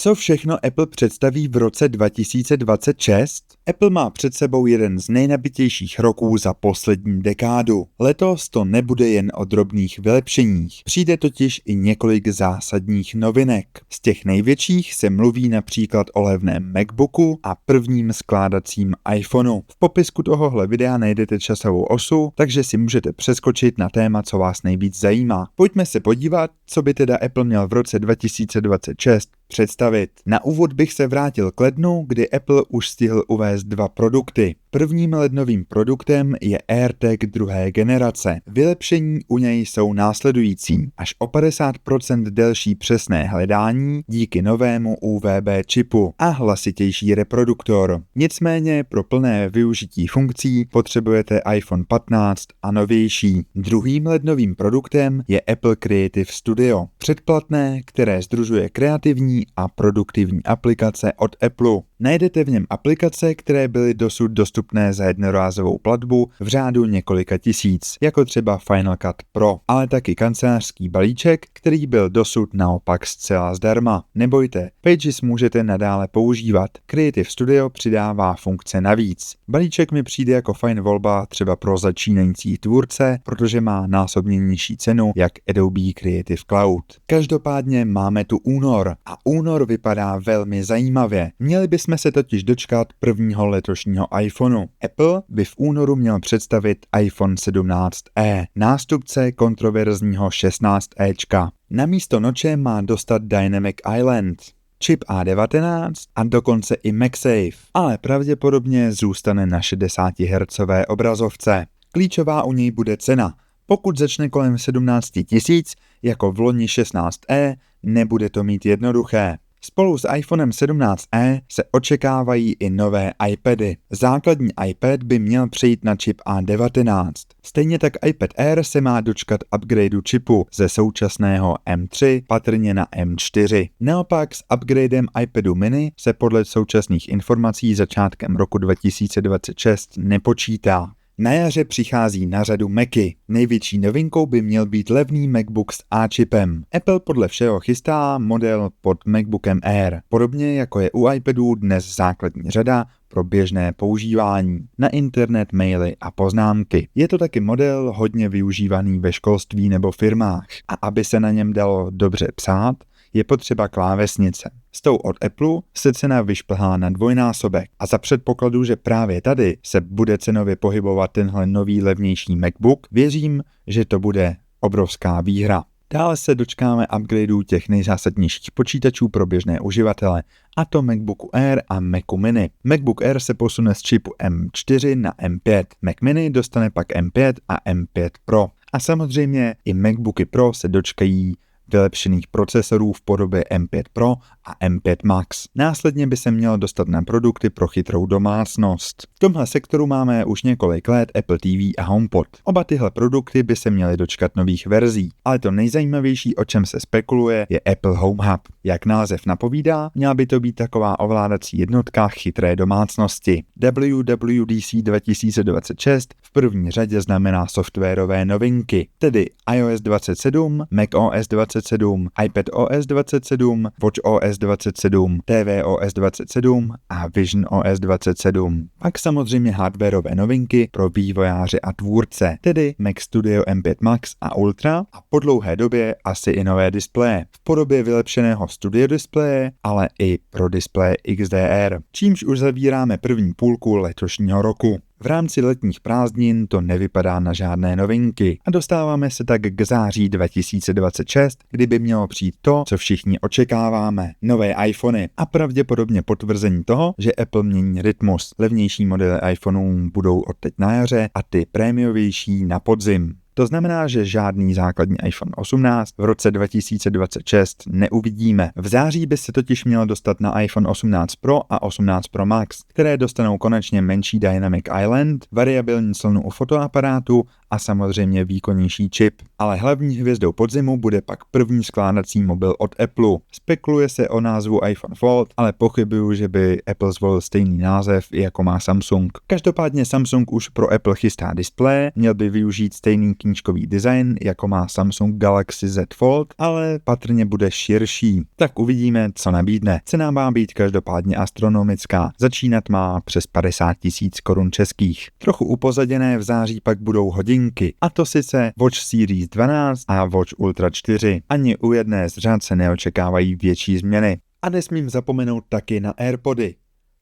Co všechno Apple představí v roce 2026? Apple má před sebou jeden z nejnabitějších roků za poslední dekádu. Letos to nebude jen o drobných vylepšeních. Přijde totiž i několik zásadních novinek. Z těch největších se mluví například o levném MacBooku a prvním skládacím iPhoneu. V popisku tohohle videa najdete časovou osu, takže si můžete přeskočit na téma, co vás nejvíc zajímá. Pojďme se podívat, co by teda Apple měl v roce 2026 představit. Na úvod bych se vrátil k lednu, kdy Apple už stihl uvést dva produkty. Prvním lednovým produktem je AirTag druhé generace. Vylepšení u něj jsou následující. Až o 50% delší přesné hledání díky novému UVB čipu a hlasitější reproduktor. Nicméně pro plné využití funkcí potřebujete iPhone 15 a novější. Druhým lednovým produktem je Apple Creative Studio. Předplatné, které sdružuje kreativní a produktivní aplikace od Apple. Najdete v něm aplikace, které byly dosud dostupné za jednorázovou platbu v řádu několika tisíc, jako třeba Final Cut Pro, ale taky kancelářský balíček, který byl dosud naopak zcela zdarma. Nebojte, Pages můžete nadále používat. Creative Studio přidává funkce navíc. Balíček mi přijde jako fajn volba třeba pro začínající tvůrce, protože má násobně nižší cenu jak Adobe Creative Cloud. Každopádně máme tu únor a únor vypadá velmi zajímavě. Měli bychom se totiž dočkat prvního letošního iPhoneu. Apple by v únoru měl představit iPhone 17e, nástupce kontroverzního 16ečka. Na místo noče má dostat Dynamic Island, čip A19 a dokonce i MagSafe, ale pravděpodobně zůstane na 60 Hz obrazovce. Klíčová u něj bude cena. Pokud začne kolem 17 000, jako v loni 16e, nebude to mít jednoduché. Spolu s iPhonem 17e se očekávají i nové iPady. Základní iPad by měl přejít na čip A19. Stejně tak iPad Air se má dočkat upgradeu čipu ze současného M3 patrně na M4. Naopak s upgradem iPadu mini se podle současných informací začátkem roku 2026 nepočítá. Na jaře přichází na řadu Macy. Největší novinkou by měl být levný MacBook s A-čipem. Apple podle všeho chystá model pod MacBookem Air. Podobně jako je u iPadů dnes základní řada pro běžné používání, na internet, maily a poznámky. Je to taky model hodně využívaný ve školství nebo firmách. A aby se na něm dalo dobře psát, je potřeba klávesnice. S tou od Apple se cena vyšplhá na dvojnásobek a za předpokladu, že právě tady se bude cenově pohybovat tenhle nový levnější MacBook, věřím, že to bude obrovská výhra. Dále se dočkáme upgradeů těch nejzásadnějších počítačů pro běžné uživatele, a to MacBooku Air a Macu Mini. MacBook Air se posune z čipu M4 na M5, Mac Mini dostane pak M5 a M5 Pro. A samozřejmě i MacBooky Pro se dočkají vylepšených procesorů v podobě M5 Pro a M5 Max. Následně by se měl dostat na produkty pro chytrou domácnost. V tomhle sektoru máme už několik let Apple TV a HomePod. Oba tyhle produkty by se měly dočkat nových verzí, ale to nejzajímavější, o čem se spekuluje, je Apple Home Hub. Jak název napovídá, měla by to být taková ovládací jednotka chytré domácnosti. WWDC 2026 v první řadě znamená softwarové novinky, tedy iOS 27, macOS 27, iPadOS 27, watchOS 27, tvOS 27 a visionOS 27. Pak samozřejmě hardwareové novinky pro vývojáře a tvůrce, tedy Mac Studio M5 Max a Ultra a po dlouhé době asi i nové displeje v podobě vylepšeného Studio displeje, ale i pro displeje XDR, čímž už zavíráme první půlku letošního roku. V rámci letních prázdnin to nevypadá na žádné novinky a dostáváme se tak k září 2026, kdy by mělo přijít to, co všichni očekáváme. Nové iPhony a pravděpodobně potvrzení toho, že Apple mění rytmus. Levnější modely iPhoneů budou od teď na jaře a ty prémiovější na podzim. To znamená, že žádný základní iPhone 18 v roce 2026 neuvidíme. V září by se totiž mělo dostat na iPhone 18 Pro a 18 Pro Max, které dostanou konečně menší Dynamic Island, variabilní clonu u fotoaparátu a samozřejmě výkonnější čip. Ale hlavní hvězdou podzimu bude pak první skládací mobil od Apple. Spekuluje se o názvu iPhone Fold, ale pochybuju, že by Apple zvolil stejný název, jako má Samsung. Každopádně Samsung už pro Apple chystá displeje, měl by využít stejný knížkový design, jako má Samsung Galaxy Z Fold, ale patrně bude širší. Tak uvidíme, co nabídne. Cena má být každopádně astronomická. Začínat má přes 50 000 korun českých. Trochu upozaděné v září pak budou hodinky, a to sice Watch Series 12 a Watch Ultra 4. Ani u jedné z řad se neočekávají větší změny. A nesmím zapomenout taky na AirPody.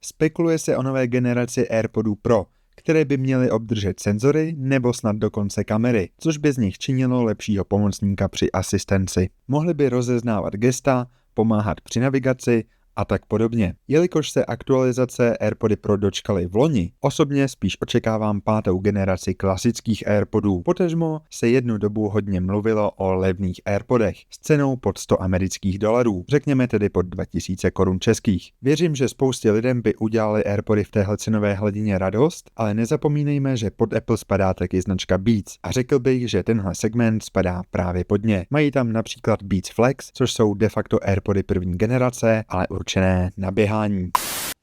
Spekuluje se o nové generaci AirPodů Pro, které by měly obdržet senzory nebo snad dokonce kamery, což by z nich činilo lepšího pomocníka při asistenci. Mohly by rozeznávat gesta, pomáhat při navigaci a tak podobně. Jelikož se aktualizace AirPody Pro dočkaly v loni, osobně spíš očekávám 5. generaci klasických AirPodů. Potažmo se jednu dobu hodně mluvilo o levných AirPodech s cenou pod $100, řekněme tedy pod 2000 korun českých. Věřím, že spoustě lidem by udělali AirPody v téhle cenové hladině radost, ale nezapomínejme, že pod Apple spadá taky značka Beats a řekl bych, že tenhle segment spadá právě pod ně. Mají tam například Beats Flex, což jsou de facto AirPody první generace, ale určené na běhání.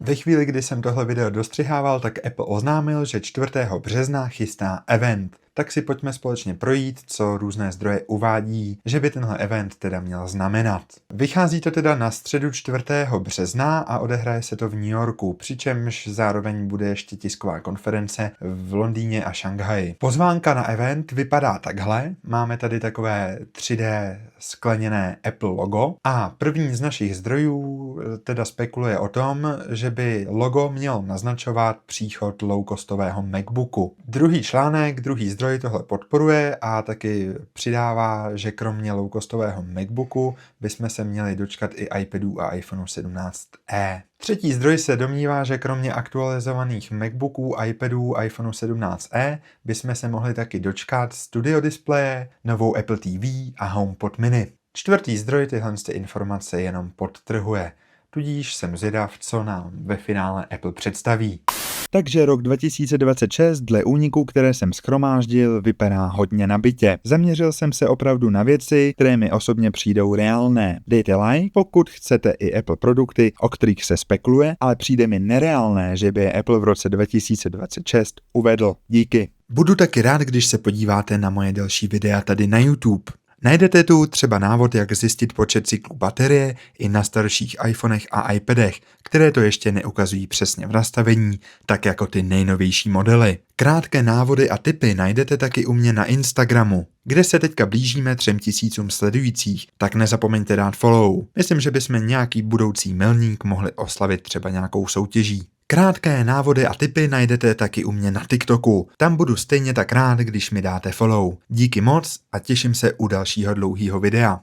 Ve chvíli, kdy jsem tohle video dostřihával, tak Apple oznámil, že 4. března chystá event. Tak si pojďme společně projít, co různé zdroje uvádí, že by tenhle event teda měl znamenat. Vychází to teda na středu 4. března a odehraje se to v New Yorku, přičemž zároveň bude ještě tisková konference v Londýně a Šanghaji. Pozvánka na event vypadá takhle. Máme tady takové 3D skleněné Apple logo a první z našich zdrojů teda spekuluje o tom, že by logo mělo naznačovat příchod low-costového MacBooku. Druhý článek, druhý zdroj tohle podporuje a taky přidává, že kromě low-costového MacBooku bychom se měli dočkat i iPadů a iPhone 17e. Třetí zdroj se domnívá, že kromě aktualizovaných MacBooků, iPadů, iPhone 17e bychom se mohli taky dočkat studio displeje, novou Apple TV a HomePod mini. Čtvrtý zdroj tyhle informace jenom podtrhuje. Tudíž jsem zvědav, co nám ve finále Apple představí. Takže rok 2026 dle úniků, které jsem shromáždil, vypadá hodně nabitě. Zaměřil jsem se opravdu na věci, které mi osobně přijdou reálné. Dejte like, pokud chcete i Apple produkty, o kterých se spekuluje, ale přijde mi nereálné, že by je Apple v roce 2026 uvedl. Díky. Budu taky rád, když se podíváte na moje další videa tady na YouTube. Najdete tu třeba návod, jak zjistit počet cyklů baterie i na starších iPhonech a iPadech, které to ještě neukazují přesně v nastavení, tak jako ty nejnovější modely. Krátké návody a tipy najdete taky u mě na Instagramu, kde se teďka blížíme 3000 sledujících, tak nezapomeňte dát follow. Myslím, že bychom nějaký budoucí milník mohli oslavit třeba nějakou soutěží. Krátké návody a tipy najdete taky u mě na TikToku. Tam budu stejně tak rád, když mi dáte follow. Díky moc a těším se u dalšího dlouhého videa.